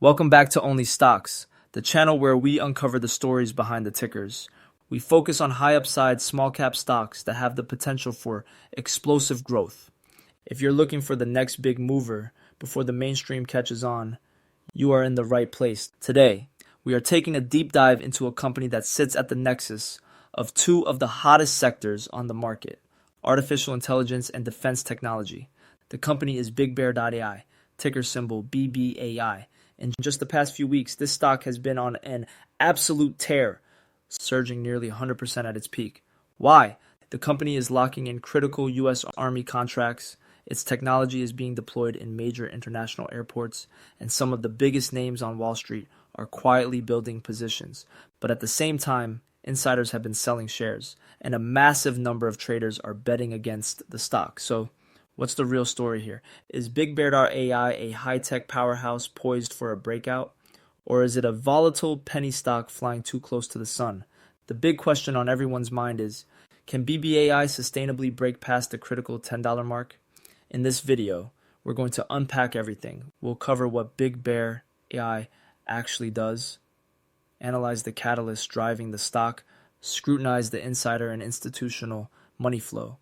Welcome back to Only Stocks, the channel where we uncover the stories behind the tickers. We focus on high upside, small cap stocks that have the potential for explosive growth. If you're looking for the next big mover before the mainstream catches on, you are in the right place. Today, we are taking a deep dive into a company that sits at the nexus of two of the hottest sectors on the market, artificial intelligence and defense technology. The company is BigBear.ai, ticker symbol BBAI. In just the past few weeks, this stock has been on an absolute tear, surging nearly 100% at its peak. Why? The company is locking in critical U.S. Army contracts, its technology is being deployed in major international airports, and some of the biggest names on Wall Street are quietly building positions. But at the same time, insiders have been selling shares, and a massive number of traders are betting against the stock. So, what's the real story here? Is BigBear.ai a high-tech powerhouse poised for a breakout? Or is it a volatile penny stock flying too close to the sun? The big question on everyone's mind is, can BBAI sustainably break past the critical $10 mark? In this video, we're going to unpack everything. We'll cover what BigBear.ai actually does, analyze the catalyst driving the stock, scrutinize the insider and institutional money flow,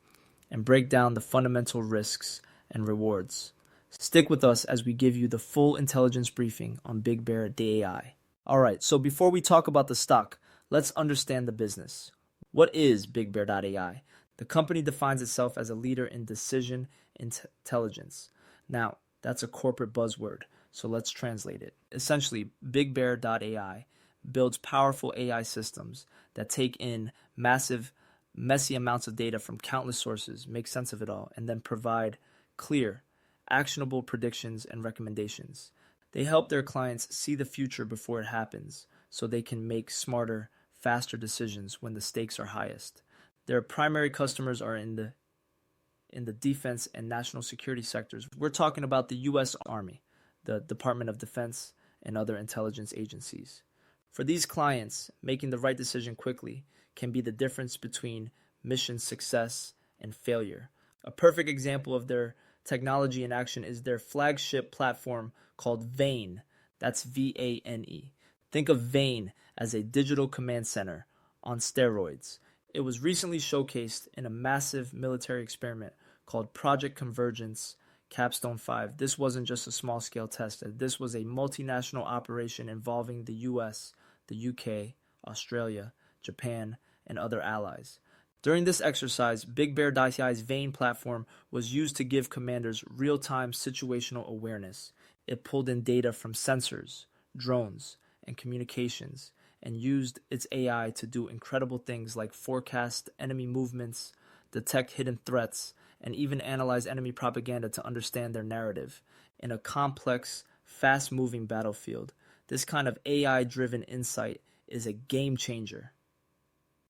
and break down the fundamental risks and rewards. Stick with us as we give you the full intelligence briefing on BigBear.ai. Alright, so before we talk about the stock, let's understand the business. What is BigBear.ai? The company defines itself as a leader in decision intelligence. Now, that's a corporate buzzword, so let's translate it. Essentially, BigBear.ai builds powerful AI systems that take in messy amounts of data from countless sources, make sense of it all, and then provide clear, actionable predictions and recommendations. They help their clients see the future before it happens so they can make smarter, faster decisions when the stakes are highest. Their primary customers are in the defense and national security sectors. We're talking about the U.S. Army, the Department of Defense, and other intelligence agencies. For these clients, making the right decision quickly can be the difference between mission success and failure. A perfect example of their technology in action is their flagship platform called Vane. That's V-A-N-E. Think of Vane as a digital command center on steroids. It was recently showcased in a massive military experiment called Project Convergence Capstone 5. This wasn't just a small-scale test. This was a multinational operation involving the US, the UK, Australia, Japan, and other allies. During this exercise, BigBear.ai's Vane platform was used to give commanders real-time situational awareness. It pulled in data from sensors, drones, and communications, and used its AI to do incredible things like forecast enemy movements, detect hidden threats, and even analyze enemy propaganda to understand their narrative. In a complex, fast-moving battlefield, this kind of AI-driven insight is a game changer.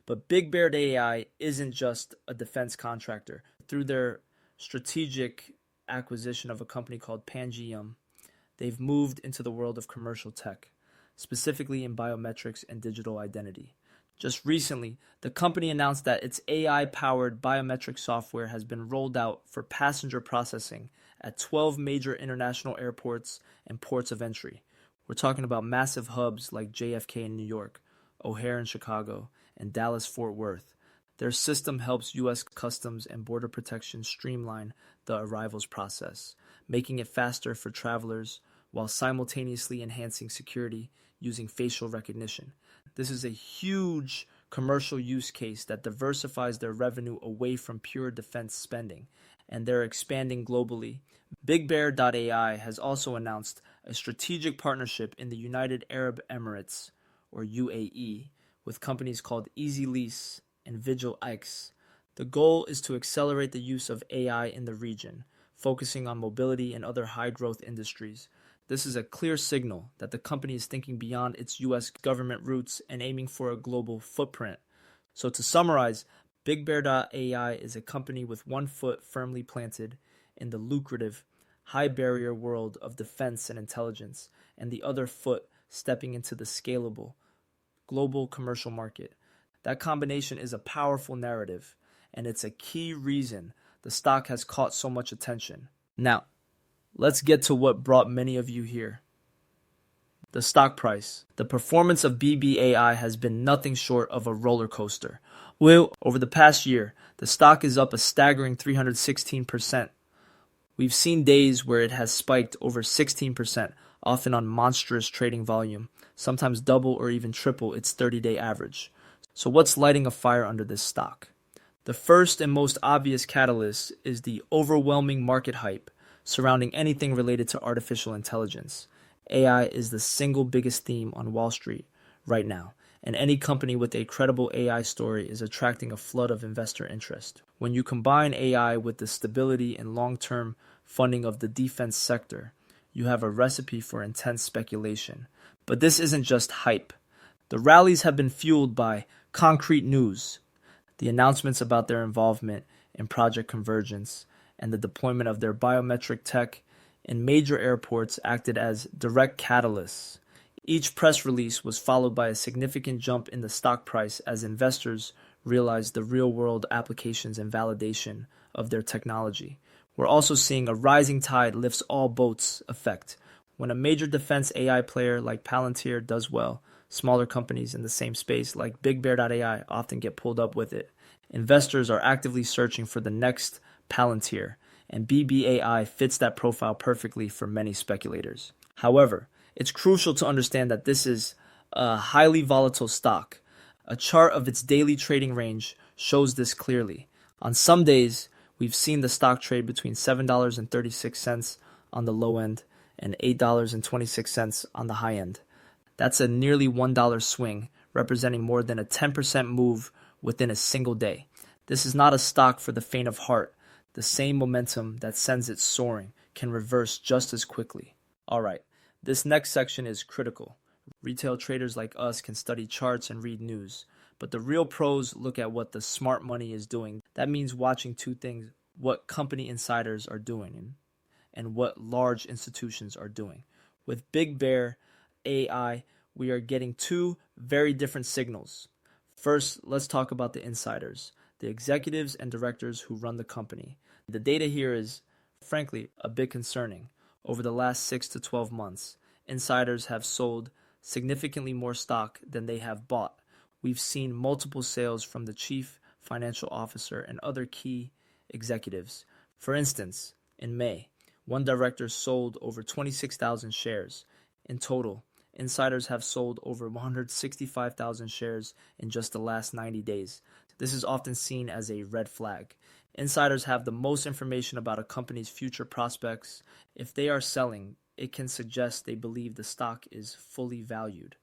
But BigBear.ai isn't just a defense contractor. Through their strategic acquisition of a company called Pangium, they've moved into the world of commercial tech, specifically in biometrics and digital identity. Just recently, the company announced that its AI-powered biometric software has been rolled out for passenger processing at 12 major international airports and ports of entry. We're talking about massive hubs like JFK in New York, O'Hare in Chicago, and Dallas-Fort Worth. Their system helps U.S. Customs and Border Protection streamline the arrivals process, making it faster for travelers while simultaneously enhancing security using facial recognition. This is a huge commercial use case that diversifies their revenue away from pure defense spending, and they're expanding globally. BigBear.ai has also announced a strategic partnership in the United Arab Emirates, or UAE, with companies called EasyLease and VigilX. The goal is to accelerate the use of AI in the region, focusing on mobility and other high-growth industries. This is a clear signal that the company is thinking beyond its U.S. government roots and aiming for a global footprint. So to summarize, BigBear.ai is a company with one foot firmly planted in the lucrative, high-barrier world of defense and intelligence, and the other foot stepping into the scalable, global commercial market. That combination is a powerful narrative, and it's a key reason the stock has caught so much attention. Now, let's get to what brought many of you here. The stock price. The performance of BBAI has been nothing short of a roller coaster. Well, over the past year, the stock is up a staggering 316%. We've seen days where it has spiked over 16%, often on monstrous trading volume, sometimes double or even triple its 30-day average. So what's lighting a fire under this stock? The first and most obvious catalyst is the overwhelming market hype surrounding anything related to artificial intelligence. AI is the single biggest theme on Wall Street right now, and any company with a credible AI story is attracting a flood of investor interest. When you combine AI with the stability and long-term funding of the defense sector, you have a recipe for intense speculation. But this isn't just hype. The rallies have been fueled by concrete news, the announcements about their involvement in Project Convergence, and the deployment of their biometric tech in major airports acted as direct catalysts. Each press release was followed by a significant jump in the stock price as investors realized the real-world applications and validation of their technology. We're also seeing a rising tide lifts all boats effect. When a major defense AI player like Palantir does well, smaller companies in the same space like BigBear.ai often get pulled up with it. Investors are actively searching for the next Palantir, and BBAI fits that profile perfectly for many speculators. However, it's crucial to understand that this is a highly volatile stock. A chart of its daily trading range shows this clearly. On some days, we've seen the stock trade between $7.36 on the low end and $8.26 on the high end. That's a nearly $1 swing, representing more than a 10% move within a single day. This is not a stock for the faint of heart. The same momentum that sends it soaring can reverse just as quickly. All right, this next section is critical. Retail traders like us can study charts and read news, but the real pros look at what the smart money is doing. That means watching two things: what company insiders are doing and what large institutions are doing. With BigBear.ai, we are getting two very different signals. First, let's talk about the insiders, the executives and directors who run the company. The data here is, frankly, a bit concerning. Over the last 6 to 12 months, insiders have sold significantly more stock than they have bought. We've seen multiple sales from the chief financial officer and other key executives. For instance, in May, one director sold over 26,000 shares. In total, insiders have sold over 165,000 shares in just the last 90 days. This is often seen as a red flag. Insiders have the most information about a company's future prospects. If they are selling, it can suggest they believe the stock is fully valued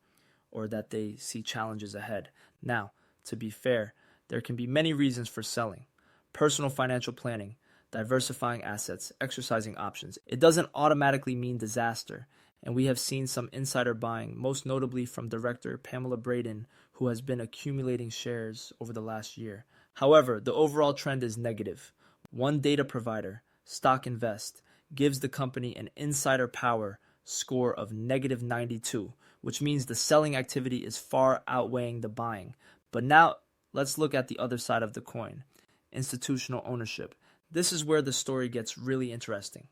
or that they see challenges ahead. Now, to be fair, there can be many reasons for selling. Personal financial planning, diversifying assets, exercising options. It doesn't automatically mean disaster. And we have seen some insider buying, most notably from director Pamela Braden, who has been accumulating shares over the last year. However, the overall trend is negative. One data provider, Stock Invest, gives the company an insider power score of -92, which means the selling activity is far outweighing the buying. But now, let's look at the other side of the coin, institutional ownership. This is where the story gets really interesting.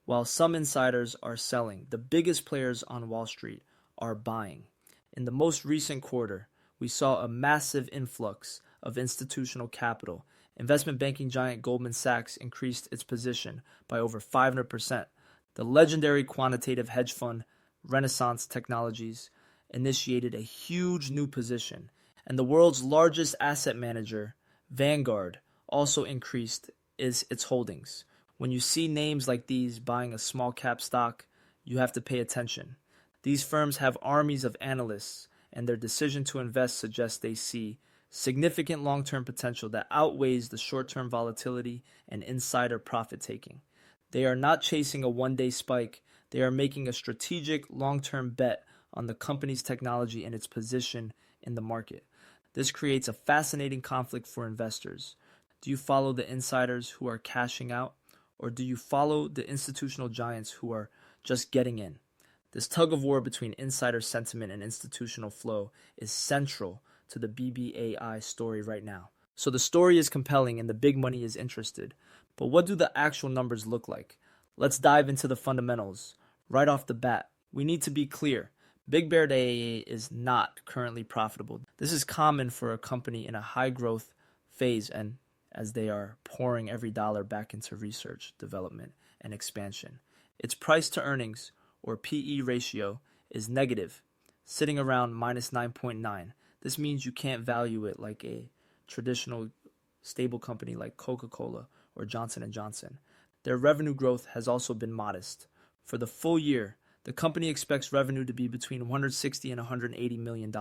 While some insiders are selling, the biggest players on Wall Street are buying. In the most recent quarter, we saw a massive influx of institutional capital. Investment banking giant Goldman Sachs increased its position by over 500%. The legendary quantitative hedge fund Renaissance Technologies initiated a huge new position, and the world's largest asset manager, Vanguard, also increased its holdings. When you see names like these buying a small cap stock, you have to pay attention. These firms have armies of analysts, and their decision to invest suggests they see significant long-term potential that outweighs the short-term volatility and insider profit-taking. They are not chasing a one-day spike. They are making a strategic long-term bet on the company's technology and its position in the market. This creates a fascinating conflict for investors. Do you follow the insiders who are cashing out, or do you follow the institutional giants who are just getting in? This tug of war between insider sentiment and institutional flow is central to the BBAI story right now. So the story is compelling and the big money is interested. But what do the actual numbers look like? Let's dive into the fundamentals. Right off the bat, we need to be clear. BigBear.ai is not currently profitable. This is common for a company in a high growth phase and as they are pouring every dollar back into research, development, and expansion. Its price to earnings, or PE ratio, is negative, sitting around minus 9.9. This means you can't value it like a traditional stable company like Coca-Cola or Johnson & Johnson. Their revenue growth has also been modest. For the full year, the company expects revenue to be between $160 and $180 million.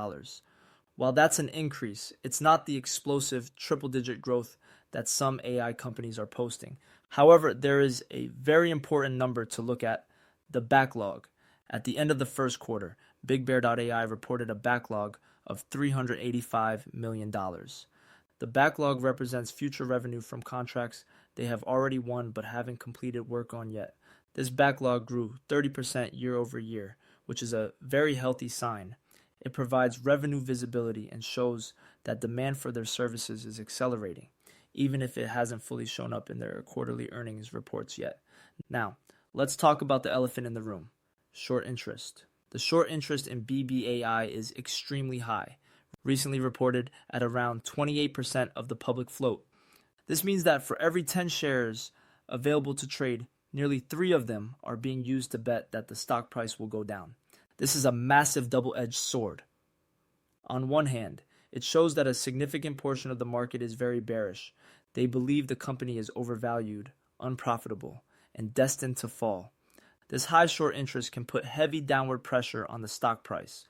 While that's an increase, it's not the explosive triple-digit growth that some AI companies are posting. However, there is a very important number to look at, the backlog. At the end of the first quarter, BigBear.ai reported a backlog of $385 million. The backlog represents future revenue from contracts they have already won but haven't completed work on yet. This backlog grew 30% year over year, which is a very healthy sign. It provides revenue visibility and shows that demand for their services is accelerating, even if it hasn't fully shown up in their quarterly earnings reports yet. Now, let's talk about the elephant in the room, short interest. The short interest in BBAI is extremely high, recently reported at around 28% of the public float. This means that for every 10 shares available to trade, nearly 3 of them are being used to bet that the stock price will go down. This is a massive double-edged sword. On one hand, it shows that a significant portion of the market is very bearish. They believe the company is overvalued, unprofitable, and destined to fall. This high short interest can put heavy downward pressure on the stock price.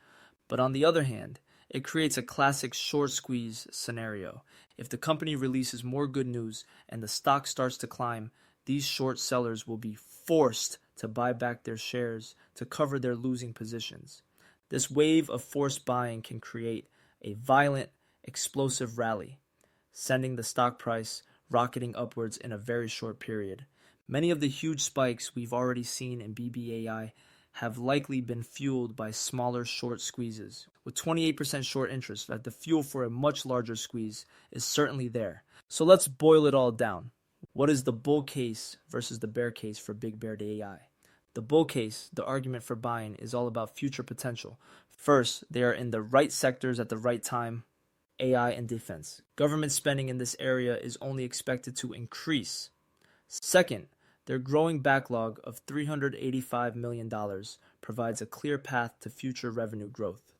But on the other hand, it creates a classic short squeeze scenario. If the company releases more good news and the stock starts to climb, these short sellers will be forced to buy back their shares to cover their losing positions. This wave of forced buying can create a violent, explosive rally, sending the stock price rocketing upwards in a very short period. Many of the huge spikes we've already seen in BBAI have likely been fueled by smaller short squeezes. With 28% short interest, that the fuel for a much larger squeeze is certainly there. So let's boil it all down. What is the bull case versus the bear case for BigBear.ai? The bull case, the argument for buying, is all about future potential. First, they are in the right sectors at the right time, AI and defense. Government spending in this area is only expected to increase. Second, their growing backlog of $385 million provides a clear path to future revenue growth.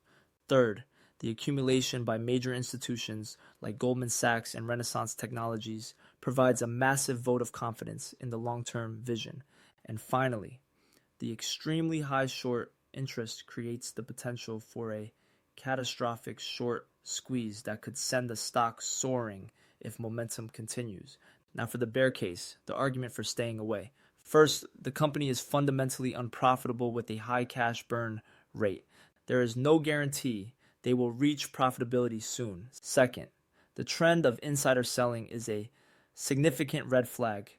Third, the accumulation by major institutions like Goldman Sachs and Renaissance Technologies provides a massive vote of confidence in the long-term vision. And finally, the extremely high short interest creates the potential for a catastrophic short squeeze that could send the stock soaring if momentum continues. Now for the bear case, the argument for staying away. First, the company is fundamentally unprofitable with a high cash burn rate. There is no guarantee they will reach profitability soon. Second, the trend of insider selling is a significant red flag.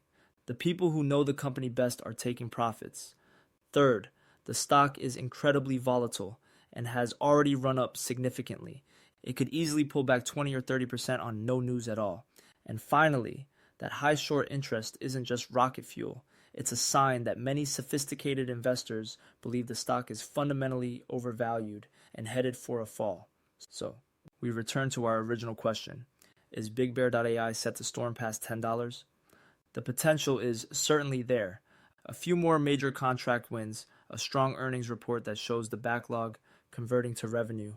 The people who know the company best are taking profits. Third, the stock is incredibly volatile and has already run up significantly. It could easily pull back 20 or 30% on no news at all. And finally, that high short interest isn't just rocket fuel. It's a sign that many sophisticated investors believe the stock is fundamentally overvalued and headed for a fall. So, we return to our original question. Is BigBear.ai set to storm past $10? The potential is certainly there. A few more major contract wins, a strong earnings report that shows the backlog converting to revenue,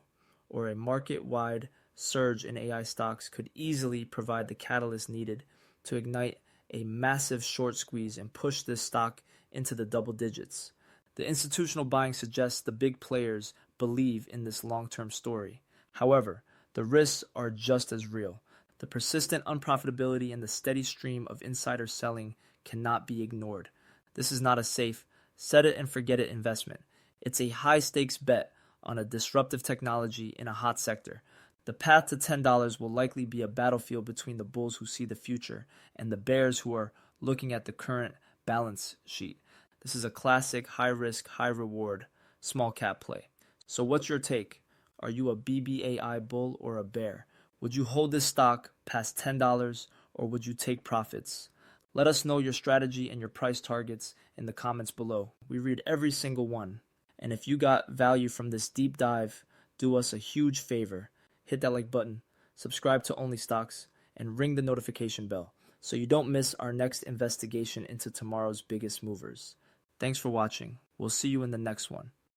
or a market-wide surge in AI stocks could easily provide the catalyst needed to ignite a massive short squeeze and push this stock into the double digits. The institutional buying suggests the big players believe in this long-term story. However, the risks are just as real. The persistent unprofitability and the steady stream of insider selling cannot be ignored. This is not a safe, set it and forget it investment. It's a high-stakes bet on a disruptive technology in a hot sector. The path to $10 will likely be a battlefield between the bulls who see the future and the bears who are looking at the current balance sheet. This is a classic high-risk, high-reward, small-cap play. So what's your take? Are you a BBAI bull or a bear? Would you hold this stock past $10 or would you take profits? Let us know your strategy and your price targets in the comments below. We read every single one. And if you got value from this deep dive, do us a huge favor. Hit that like button, subscribe to Only Stocks, and ring the notification bell so you don't miss our next investigation into tomorrow's biggest movers. Thanks for watching. We'll see you in the next one.